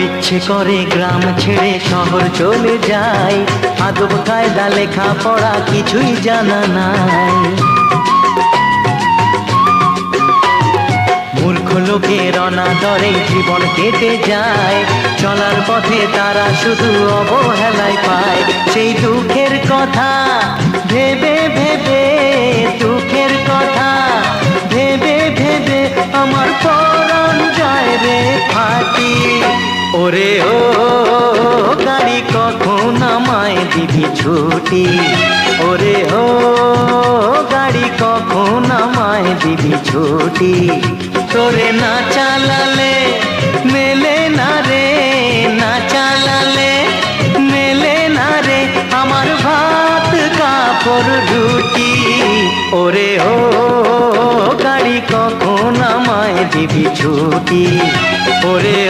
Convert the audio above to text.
ইচ্ছে করে গ্রাম ছেড়ে শহর চলে যাই, আদব কায়দা লেখা পড়া কিছুই জানা নাই। মূর্খ লোকের অনাদরে জীবন কেটে যায়, চলার পথে তারা শুধু অবহেলায় পায়। সেই দুঃখের কথা ভেবে ভেবে, দুঃখের কথা ভেবে ভেবে আমার পরাণ যায় রে ফাটি। ওরে ও গাড়ি কখন আমায় দিবি ছুটি, ওরে ও গাড়ি কখন আমায় দিবি ছুটি। তোরে না চালালে মেলে না রে, না চালালে মেলে না রে আমার ভাত কাপড় রুটি। ওরে ও গাড়ি কখন আমায় দিবি ছুটি, ওরে